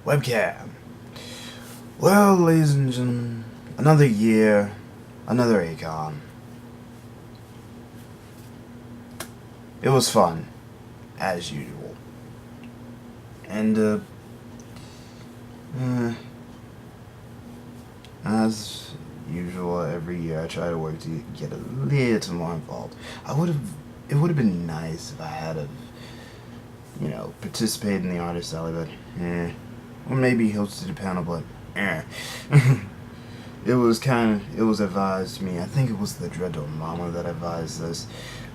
Webcam. Well, ladies and gentlemen, another year, another A-kon. It was fun, as usual. And, as usual, every year I try to work to get a little more involved. It would have been nice if I had participated in the artist alley, but, or maybe hosted a panel, but, It was advised to me, I think it was the Dreadful Mama that advised this,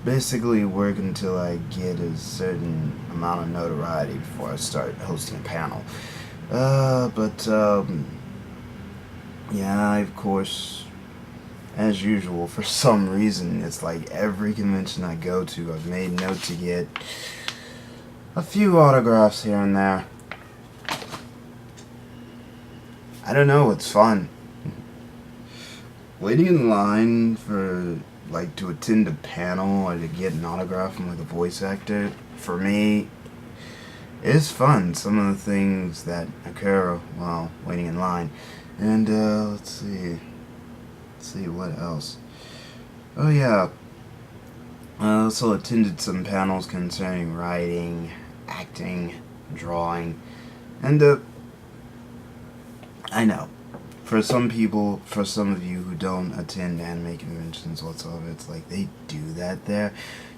basically work until I get a certain amount of notoriety before I start hosting a panel. Yeah, of course, as usual, for some reason, it's like every convention I go to, I've made note to get a few autographs here and there. I don't know, it's fun. Waiting in line for, to attend a panel or to get an autograph from, a voice actor, for me, is fun. Some of the things that occur while waiting in line. And, let's see. What else? Oh, yeah. I also attended some panels concerning writing, acting, drawing, and, I know. For some people, for some of you who don't attend anime conventions whatsoever, it's like they do that there.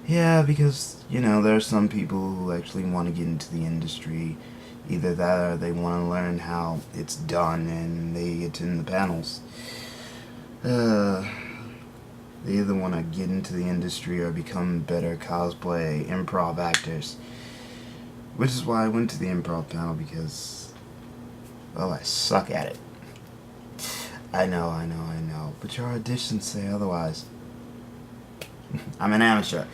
Yeah, because, there are some people who actually want to get into the industry. Either that or they want to learn how it's done and they attend the panels. They either want to get into the industry or become better cosplay, improv actors. Which is why I went to the improv panel because, well, I suck at it. I know. But your auditions say otherwise. I'm an amateur.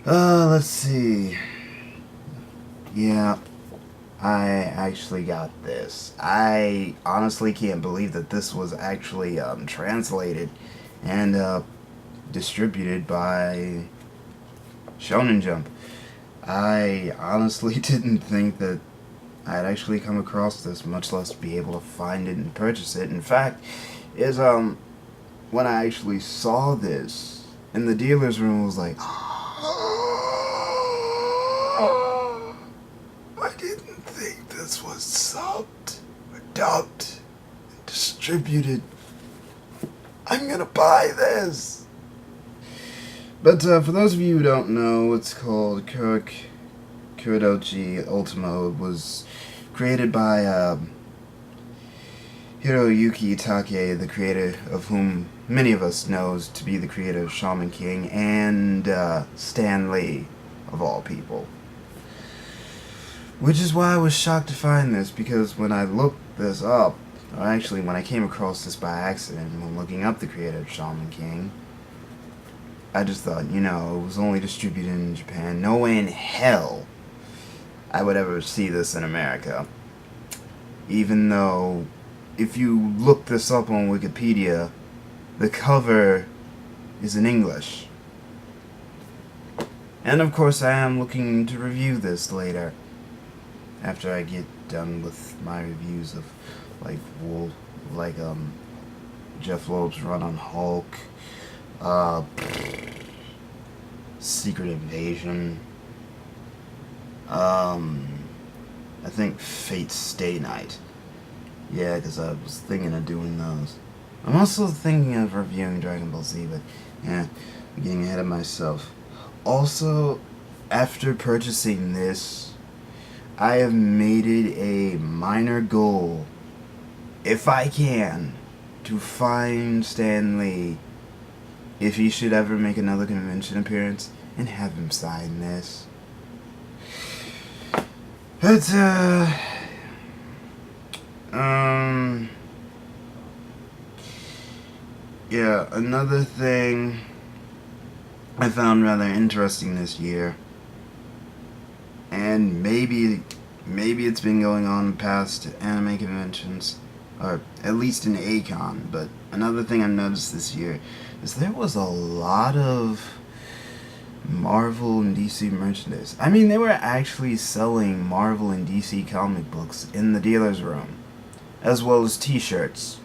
Let's see. Yeah, I actually got this. I honestly can't believe that this was actually translated and distributed by Shonen Jump. I honestly didn't think that I'd actually come across this, much less be able to find it and purchase it. In fact, when I actually saw this in the dealer's room, I was like, I didn't think this was subbed or dubbed and distributed. I'm gonna buy this. But for those of you who don't know, it's called Kurodochi Ultimo. It was created by Hiroyuki Take, the creator of whom many of us knows to be the creator of Shaman King, and Stan Lee, of all people. Which is why I was shocked to find this, because when I looked this up, or actually when I came across this by accident when looking up the creator of Shaman King, I just thought, it was only distributed in Japan. No way in hell I would ever see this in America. Even though, if you look this up on Wikipedia, the cover is in English. And of course I am looking to review this later, after I get done with my reviews of, Jeff Loeb's run on Hulk, Secret Invasion, I think Fate's Stay Night. Yeah, because I was thinking of doing those. I'm also thinking of reviewing Dragon Ball Z, but yeah, I'm getting ahead of myself. Also, after purchasing this, I have made it a minor goal, if I can, to find Stan Lee, if he should ever make another convention appearance, and have him sign this. But, yeah, another thing I found rather interesting this year, and maybe it's been going on in past anime conventions, or at least in A-kon, but another thing I noticed this year is there was a lot of Marvel and DC merchandise. I mean, they were actually selling Marvel and DC comic books in the dealer's room, as well as t-shirts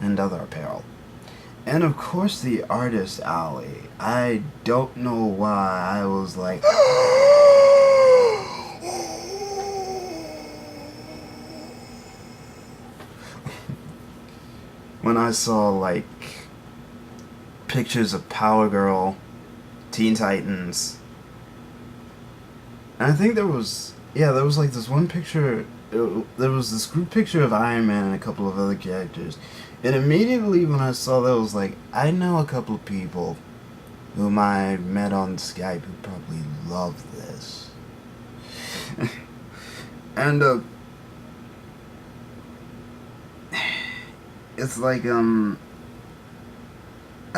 and other apparel. And of course the artist alley. I don't know why I was like when I saw like pictures of Power Girl, Teen Titans. And I think there was like this one picture, there was this group picture of Iron Man and a couple of other characters. And immediately when I saw that, I was like, I know a couple of people whom I met on Skype who probably love this. And it's like, I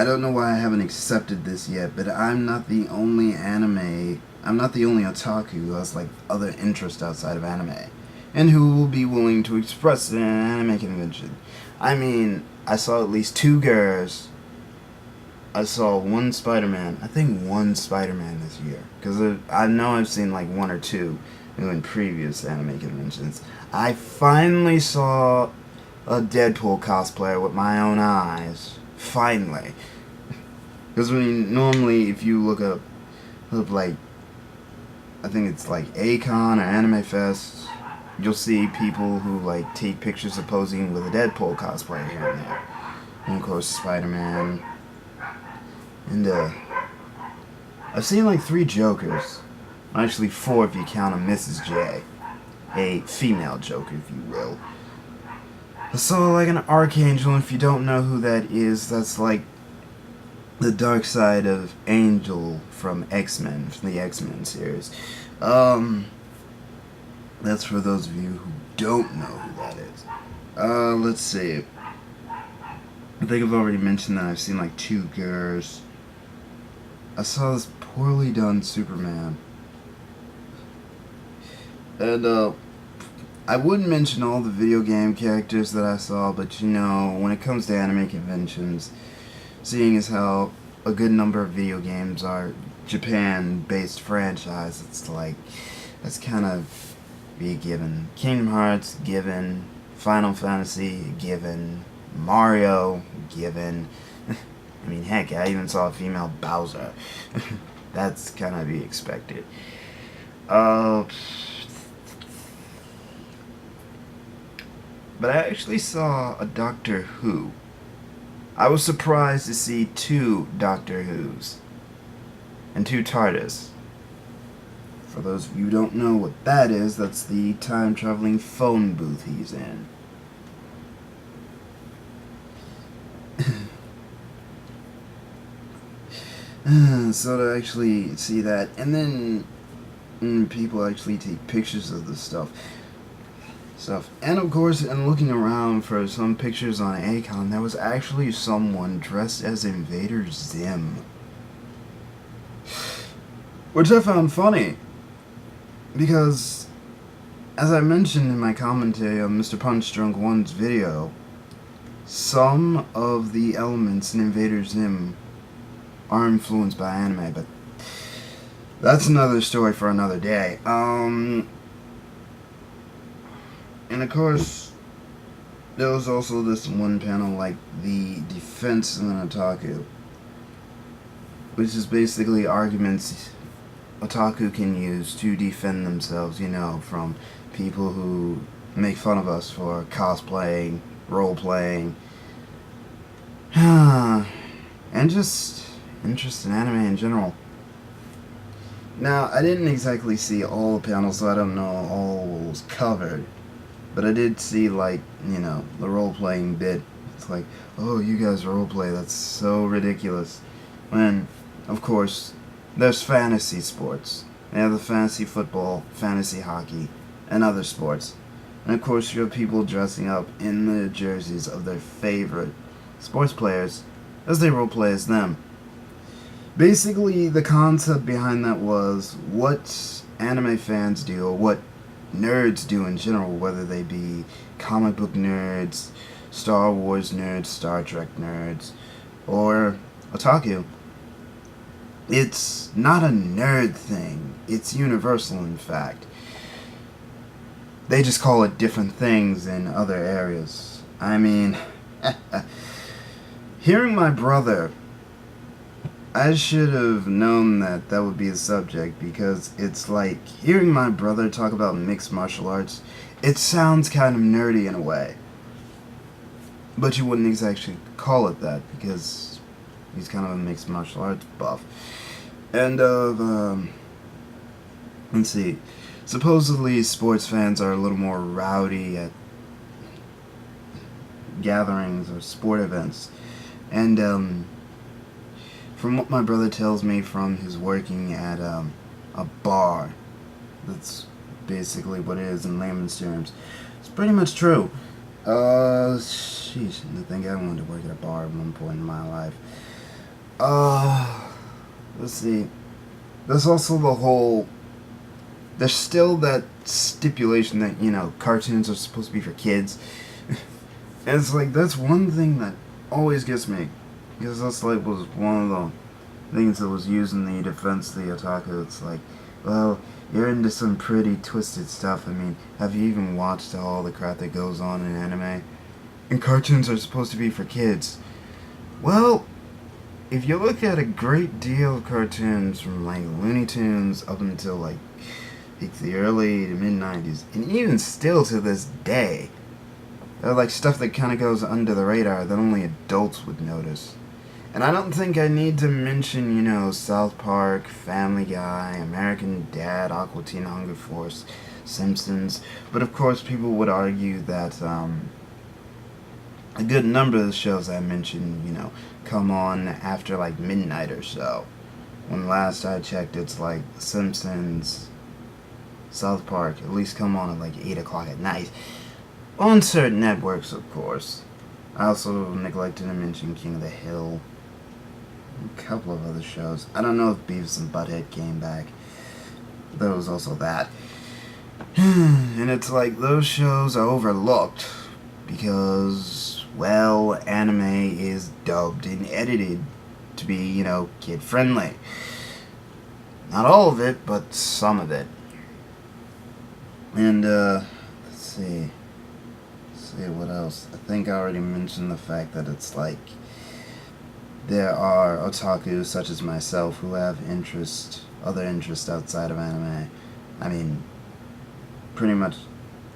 don't know why I haven't accepted this yet, but I'm not the only otaku who has like other interests outside of anime, and who will be willing to express it in an anime convention. I mean, I saw at least 2 girls. I saw 1 Spider-Man. I think 1 Spider-Man this year, because I know I've seen like 1 or 2 in previous anime conventions. I finally saw a Deadpool cosplayer with my own eyes. Finally. Because normally if you look up like, I think it's like A-kon or Anime Fest, you'll see people who like take pictures of posing with a Deadpool cosplayer here and there. And of course Spider-Man. And I've seen like 3 Jokers. Actually 4 if you count a Mrs. J. A female Joker, if you will. I saw like an Archangel, and if you don't know who that is, that's like the dark side of Angel from X-Men, from the X-Men series. That's for those of you who don't know who that is. Let's see. I think I've already mentioned that I've seen like 2 girls. I saw this poorly done Superman. And, I wouldn't mention all the video game characters that I saw, but you know, when it comes to anime conventions, seeing as how a good number of video games are Japan-based franchise, it's like, that's kind of be a given. Kingdom Hearts, given. Final Fantasy, given. Mario, given. I mean, heck, I even saw a female Bowser. That's kind of be expected. But I actually saw a Doctor Who. I was surprised to see 2 Doctor Whos. And 2 TARDIS. For those of you who don't know what that is, that's the time-traveling phone booth he's in. So to actually see that, and then people actually take pictures of this stuff. And of course, in looking around for some pictures on Akon, there was actually someone dressed as Invader Zim. Which I found funny. Because, as I mentioned in my commentary on Mr. Punch Drunk 1's video, some of the elements in Invader Zim are influenced by anime, but that's another story for another day. And of course, there was also this one panel, like the defense of an otaku, which is basically arguments otaku can use to defend themselves, you know, from people who make fun of us for cosplaying, role-playing, and just interest in anime in general. Now, I didn't exactly see all the panels, so I don't know all what was covered. But I did see, like, you know, the role-playing bit. It's like, oh, you guys role-play, that's so ridiculous. When, of course, there's fantasy sports. They have the fantasy football, fantasy hockey, and other sports. And of course, you have people dressing up in the jerseys of their favorite sports players as they role-play as them. Basically, the concept behind that was what anime fans do, or what nerds do in general, whether they be comic book nerds, Star Wars nerds, Star Trek nerds, or otaku. It's not a nerd thing. It's universal, in fact. They just call it different things in other areas. I mean, hearing my brother, I should have known that that would be a subject, because it's like hearing my brother talk about mixed martial arts. It sounds kind of nerdy in a way, but you wouldn't exactly call it that because he's kind of a mixed martial arts buff. And let's see, supposedly sports fans are a little more rowdy at gatherings or sport events. And from what my brother tells me from his working at a bar, that's basically what it is in layman's terms. It's pretty much true. Sheesh, I think I wanted to work at a bar at one point in my life. Let's see. There's also the whole. There's still that stipulation that, you know, cartoons are supposed to be for kids. And it's like, that's one thing that always gets me. Because that's like was one of the things that was used in the defense of the otaku. It's like, well, you're into some pretty twisted stuff. I mean, have you even watched all the crap that goes on in anime? And cartoons are supposed to be for kids. Well, if you look at a great deal of cartoons from like Looney Tunes up until like the early to mid 90s, and even still to this day, they're like stuff that kind of goes under the radar that only adults would notice. And I don't think I need to mention, you know, South Park, Family Guy, American Dad, Aqua Teen Hunger Force, Simpsons. But of course, people would argue that a good number of the shows I mentioned, you know, come on after like midnight or so. When last I checked, it's like Simpsons, South Park, at least come on at like 8 o'clock at night. On certain networks, of course. I also neglected to mention King of the Hill. A couple of other shows. I don't know if Beavis and Butthead came back. There was also that. And it's like those shows are overlooked because, well, anime is dubbed and edited to be, you know, kid-friendly. Not all of it, but some of it. And, let's see what else. I think I already mentioned the fact that it's like there are otaku such as myself who have other interests outside of anime. I mean, pretty much,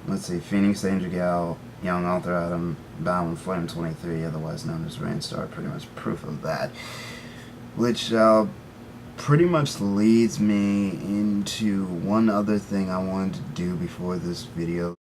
let's see, Phoenix Angel Gal, Young Author Adam, Bound Flame 23, otherwise known as Rainstar, pretty much proof of that. Which pretty much leads me into one other thing I wanted to do before this video.